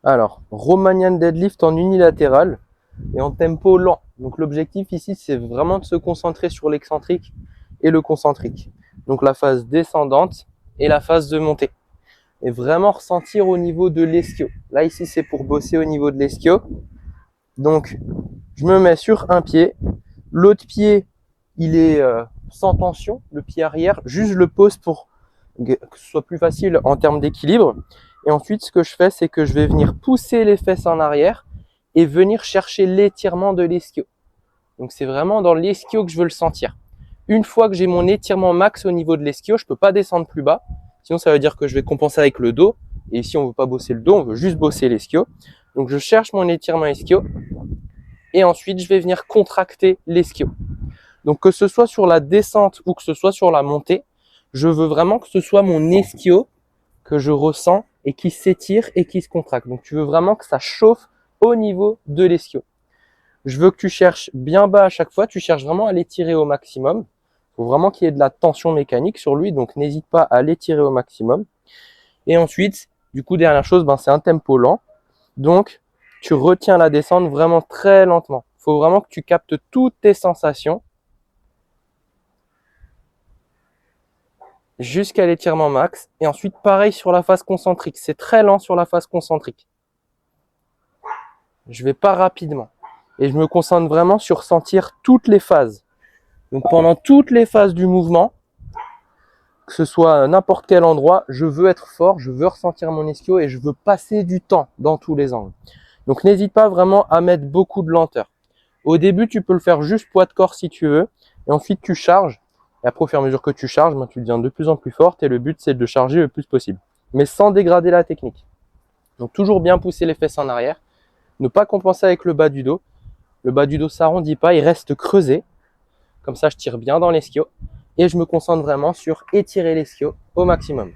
Alors, Romanian deadlift en unilatéral et en tempo lent. Donc l'objectif ici, c'est vraiment de se concentrer sur l'excentrique et le concentrique. Donc la phase descendante et la phase de montée. Et vraiment ressentir au niveau de l'ischio. Là ici, c'est pour bosser au niveau de l'ischio. Donc, je me mets sur un pied. L'autre pied, il est sans tension, le pied arrière. Juste, je le pose pour que ce soit plus facile en termes d'équilibre. Et ensuite, ce que je fais, c'est que je vais venir pousser les fesses en arrière et venir chercher l'étirement de l'ischio. Donc, c'est vraiment dans l'ischio que je veux le sentir. Une fois que j'ai mon étirement max au niveau de l'ischio, je ne peux pas descendre plus bas. Sinon, ça veut dire que je vais compenser avec le dos. Et ici, on ne veut pas bosser le dos, on veut juste bosser l'ischio. Donc, je cherche mon étirement ischio. Et ensuite, je vais venir contracter l'ischio. Donc, que ce soit sur la descente ou que ce soit sur la montée, je veux vraiment que ce soit mon ischio que je ressens et qui s'étire et qui se contracte. Donc, tu veux vraiment que ça chauffe au niveau de l'ischio. Je veux que tu cherches bien bas à chaque fois. Tu cherches vraiment à l'étirer au maximum. Il faut vraiment qu'il y ait de la tension mécanique sur lui. Donc, n'hésite pas à l'étirer au maximum. Et ensuite, du coup, dernière chose, c'est un tempo lent. Donc, tu retiens la descente vraiment très lentement. Il faut vraiment que tu captes toutes tes sensations jusqu'à l'étirement max. Et ensuite, pareil sur la phase concentrique. C'est très lent sur la phase concentrique. Je vais pas rapidement. Et je me concentre vraiment sur sentir toutes les phases. Donc, pendant toutes les phases du mouvement, que ce soit à n'importe quel endroit, je veux être fort, je veux ressentir mon ischio et je veux passer du temps dans tous les angles. Donc, n'hésite pas vraiment à mettre beaucoup de lenteur. Au début, tu peux le faire juste poids de corps si tu veux. Et ensuite, tu charges. Et après, au fur et à mesure que tu charges, tu deviens de plus en plus forte. Et le but, c'est de charger le plus possible. Mais sans dégrader la technique. Donc, toujours bien pousser les fesses en arrière. Ne pas compenser avec le bas du dos. Le bas du dos ne s'arrondit pas, il reste creusé. Comme ça, je tire bien dans l'ischio. Et je me concentre vraiment sur étirer l'ischio au maximum.